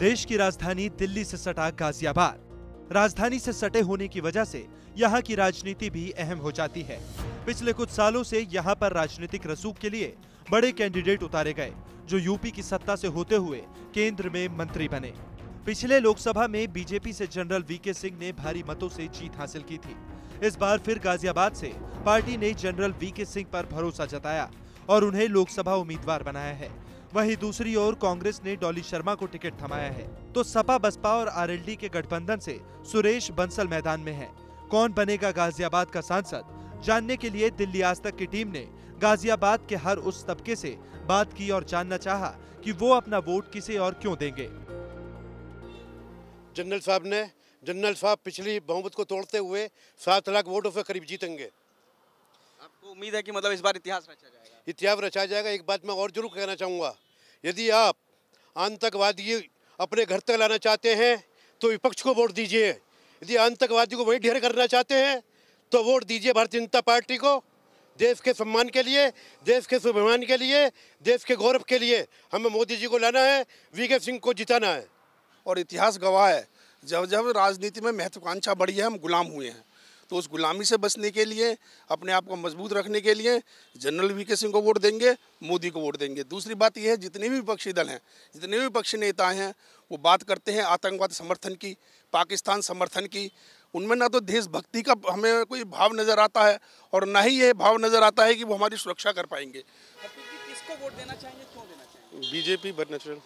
देश की राजधानी दिल्ली से सटा गाजियाबाद। राजधानी से सटे होने की वजह से यहाँ की राजनीति भी अहम हो जाती है। पिछले कुछ सालों से यहाँ पर राजनीतिक रसूख के लिए बड़े कैंडिडेट उतारे गए, जो यूपी की सत्ता से होते हुए केंद्र में मंत्री बने। पिछले लोकसभा में बीजेपी से जनरल वीके सिंह ने भारी मतों से जीत हासिल की थी। इस बार फिर गाजियाबाद से पार्टी ने जनरल वीके सिंह पर भरोसा जताया और उन्हें लोकसभा उम्मीदवार बनाया है। वहीं दूसरी ओर कांग्रेस ने डॉली शर्मा को टिकट थमाया है, तो सपा बसपा और आरएलडी के गठबंधन से सुरेश बंसल मैदान में है। कौन बनेगा गाजियाबाद का सांसद, जानने के लिए दिल्ली आज तक की टीम ने गाजियाबाद के हर उस तबके से बात की और जानना चाहा कि वो अपना वोट किसे और क्यों देंगे। जनरल साहब पिछली बहुमत को तोड़ते हुए 7 लाख वोटों से करीब जीतेंगे। आपको उम्मीद है कि मतलब इस बार इतिहास रचा जाएगा? इतिहास रचा जाएगा। एक बात मैं और जरूर कहना चाहूँगा, यदि आप आतंकवादी अपने घर तक लाना चाहते हैं तो विपक्ष को वोट दीजिए। यदि आतंकवादी को वहीं ढेर करना चाहते हैं तो वोट दीजिए भारतीय जनता पार्टी को। देश के सम्मान के लिए, देश के स्वाभिमान के लिए, देश के गौरव के लिए हमें मोदी जी को लाना है, वीके सिंह को जिताना है। और इतिहास गवाह है, जब जब राजनीति में महत्वाकांक्षा बढ़ी है, हम गुलाम हुए हैं। तो उस गुलामी से बचने के लिए, अपने आप को मजबूत रखने के लिए जनरल वीके सिंह को वोट देंगे, मोदी को वोट देंगे। दूसरी बात यह है, जितने भी विपक्षी दल हैं, जितने भी विपक्षी नेता हैं, वो बात करते हैं आतंकवाद समर्थन की, पाकिस्तान समर्थन की। उनमें ना तो देशभक्ति का हमें कोई भाव नज़र आता है और ना ही ये भाव नज़र आता है कि वो हमारी सुरक्षा कर पाएंगे। किसको वोट देना चाहेंगे, क्यों देना चाहेंगे? BJP but natural.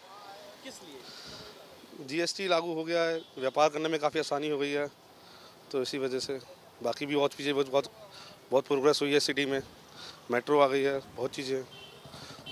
किस लिए? जीएसटी लागू हो गया है, व्यापार करने में काफ़ी आसानी हो गई है, तो इसी वजह से। बाकी भी बहुत चीज़ें बहुत प्रोग्रेस हुई है सिटी में, मेट्रो आ गई है, बहुत चीज़ें,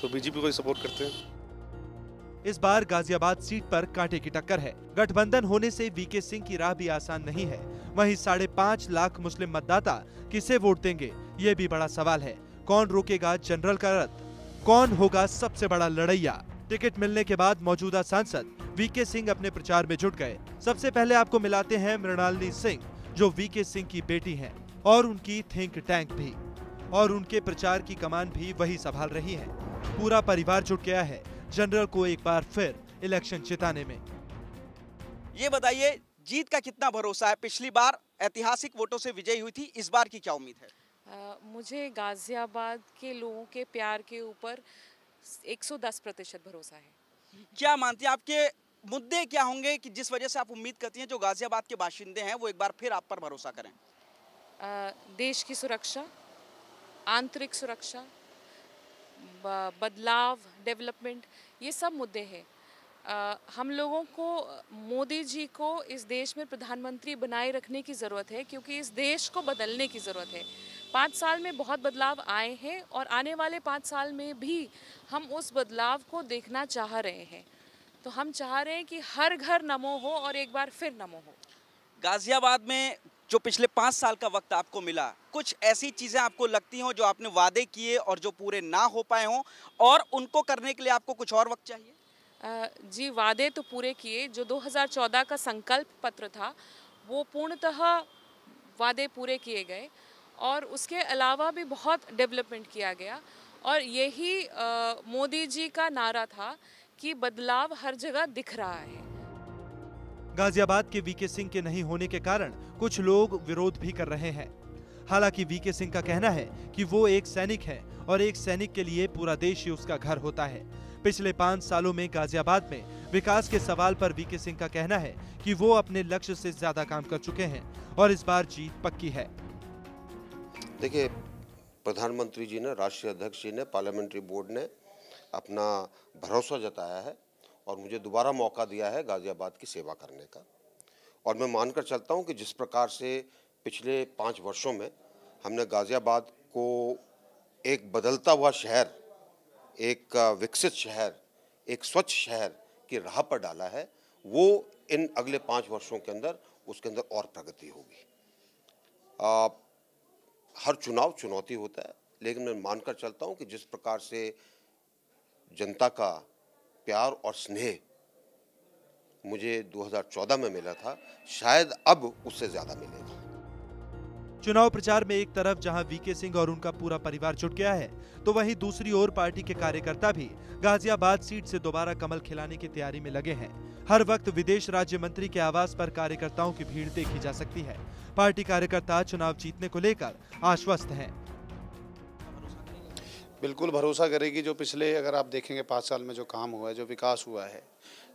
तो बीजेपी को ही सपोर्ट करते हैं। इस बार गाजियाबाद सीट पर कांटे की टक्कर है। गठबंधन होने से वीके सिंह की राह भी आसान नहीं है। वहीं 5.5 लाख मुस्लिम मतदाता किसे वोट देंगे, ये भी बड़ा सवाल है। कौन रोकेगा जनरल का रथ, कौन होगा सबसे बड़ा लड़ैया। टिकट मिलने के बाद मौजूदा सांसद वीके सिंह अपने प्रचार में जुट गए। सबसे पहले आपको मिलाते हैं मृणालिनी सिंह, जो वीके सिंह की बेटी हैं और उनकी थिंक टैंक भी, और उनके प्रचार की कमान भी वही संभाल रही है। पूरा परिवार जुट गया है जनरल को एक बार फिर इलेक्शन जिताने में। ये बताइए, जीत का कितना भरोसा है? पिछली बार ऐतिहासिक वोटों से विजयी हुई थी, इस बार की क्या उम्मीद है? मुझे गाजियाबाद के लोगों के प्यार के ऊपर 110% भरोसा है। क्या मानती हैं, आपके मुद्दे क्या होंगे कि जिस वजह से आप उम्मीद करती हैं जो गाजियाबाद के बाशिंदे हैं वो एक बार फिर आप पर भरोसा करें? देश की सुरक्षा, आंतरिक सुरक्षा, बदलाव, डेवलपमेंट, ये सब मुद्दे हैं। हम लोगों को मोदी जी को इस देश में प्रधानमंत्री बनाए रखने की ज़रूरत है, क्योंकि इस देश को बदलने की ज़रूरत है। 5 साल में बहुत बदलाव आए हैं और आने वाले 5 साल में भी हम उस बदलाव को देखना चाह रहे हैं। तो हम चाह रहे हैं कि हर घर नमो हो और एक बार फिर नमो हो। गाजियाबाद में जो पिछले 5 साल का वक्त आपको मिला, कुछ ऐसी चीज़ें आपको लगती हों जो आपने वादे किए और जो पूरे ना हो पाए हों, और उनको करने के लिए आपको कुछ और वक्त चाहिए? जी, वादे तो पूरे किए। जो 2014 का संकल्प पत्र था वो पूर्णतः वादे पूरे किए गए, और उसके अलावा भी बहुत डेवलपमेंट किया गया। और यही मोदी जी का नारा था कि बदलाव हर जगह दिख रहा है। गाजियाबाद के वीके सिंह के नहीं होने के कारण कुछ लोग विरोध भी कर रहे हैं। हालांकि वीके सिंह का कहना है कि वो एक सैनिक है और एक सैनिक के लिए पूरा देश ही उसका घर होता है। पिछले 5 सालों में गाजियाबाद में विकास के सवाल पर वीके सिंह का कहना है कि वो अपने लक्ष्य से ज्यादा काम कर चुके हैं और इस बार जीत पक्की है। देखिए, प्रधानमंत्री जी ने, राष्ट्रीय अध्यक्ष जी ने, पार्लियामेंट्री बोर्ड ने अपना भरोसा जताया है और मुझे दोबारा मौका दिया है गाजियाबाद की सेवा करने का। और मैं मानकर चलता हूं कि जिस प्रकार से पिछले 5 वर्षों में हमने गाजियाबाद को एक बदलता हुआ शहर, एक विकसित शहर, एक स्वच्छ शहर की राह पर डाला है, वो इन अगले 5 वर्षों के अंदर उसके अंदर और प्रगति होगी। हर चुनाव चुनौती होता है, लेकिन मैं मानकर चलता हूं कि जिस प्रकार से जनता का प्यार और स्नेह मुझे 2014 में मिला था, शायद अब उससे ज्यादा मिलेगा। चुनाव प्रचार में एक तरफ जहां वीके सिंह और उनका पूरा परिवार जुट गया है, तो वहीं दूसरी ओर पार्टी के कार्यकर्ता भी गाजियाबाद सीट से दोबारा कमल खिलाने की तैयारी में लगे हैं। हर वक्त विदेश राज्य मंत्री के आवास पर कार्यकर्ताओं की भीड़ देखी जा सकती है। पार्टी कार्यकर्ता चुनाव जीतने को लेकर आश्वस्त हैं। बिल्कुल भरोसा करेगी। जो पिछले अगर आप देखेंगे 5 साल में जो काम हुआ है, जो विकास हुआ है,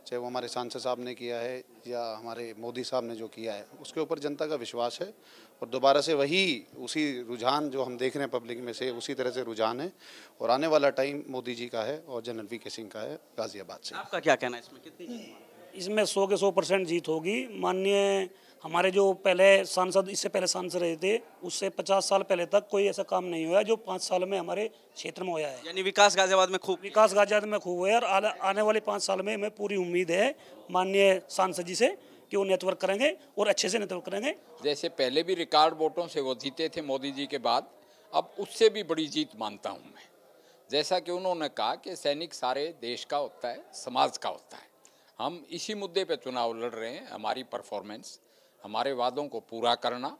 चाहे वो हमारे सांसद साहब ने किया है या हमारे मोदी साहब ने जो किया है, उसके ऊपर जनता का विश्वास है और दोबारा से वही उसी रुझान जो हम देख रहे हैं पब्लिक में से, उसी तरह से रुझान है और आने वाला टाइम मोदी जी का है और जनरल वीके सिंह का है गाजियाबाद से। आपका क्या कहना है इसमें, कितनी? इसमें 100 के 100% जीत होगी। माननीय हमारे जो पहले सांसद, इससे पहले सांसद रहे थे, उससे 50 साल पहले तक कोई ऐसा काम नहीं हुआ जो 5 साल में हमारे क्षेत्र में हुआ है। यानी विकास गाजियाबाद में खूब हुआ है और आने वाले 5 साल में हमें पूरी उम्मीद है माननीय सांसद जी से कि वो नेटवर्क करेंगे और अच्छे से नेटवर्क करेंगे। जैसे पहले भी रिकॉर्ड वोटों से वो जीते थे मोदी जी के बाद, अब उससे भी बड़ी जीत मानता हूँ मैं। जैसा कि उन्होंने कहा कि सैनिक सारे देश का होता है, समाज का होता है। हम इसी मुद्दे पे चुनाव लड़ रहे हैं। हमारी परफॉर्मेंस, हमारे वादों को पूरा करना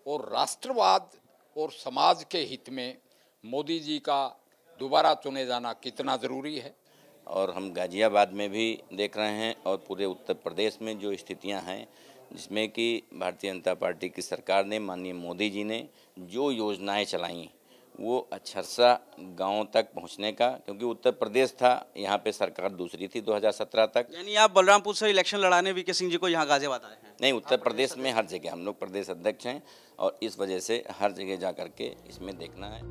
और राष्ट्रवाद और समाज के हित में मोदी जी का दोबारा चुने जाना कितना ज़रूरी है। और हम गाजियाबाद में भी देख रहे हैं और पूरे उत्तर प्रदेश में जो स्थितियां हैं, जिसमें कि भारतीय जनता पार्टी की सरकार ने, माननीय मोदी जी ने जो योजनाएं चलाई, वो अक्षरशः गांवों तक पहुंचने का, क्योंकि उत्तर प्रदेश था, यहाँ पे सरकार दूसरी थी 2017 तक। यानी आप बलरामपुर से इलेक्शन लड़ाने वीके सिंह जी को यहाँ गाजियाबाद आए हैं? नहीं, उत्तर प्रदेश में हर जगह हम लोग प्रदेश अध्यक्ष हैं और इस वजह से हर जगह जा करके इसमें देखना है।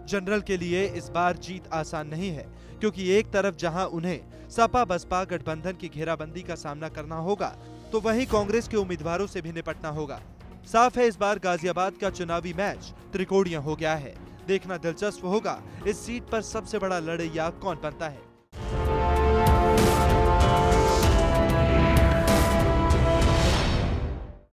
जनरल के लिए इस बार जीत आसान नहीं है, क्योंकि एक तरफ जहां उन्हें सपा बसपा गठबंधन की घेराबंदी का सामना करना होगा, तो वहीं कांग्रेस के उम्मीदवारों से भी निपटना होगा। साफ है, इस बार गाजियाबाद का चुनावी मैच त्रिकोणीय हो गया है। देखना दिलचस्प होगा इस सीट पर सबसे बड़ा लड़ैया कौन बनता है।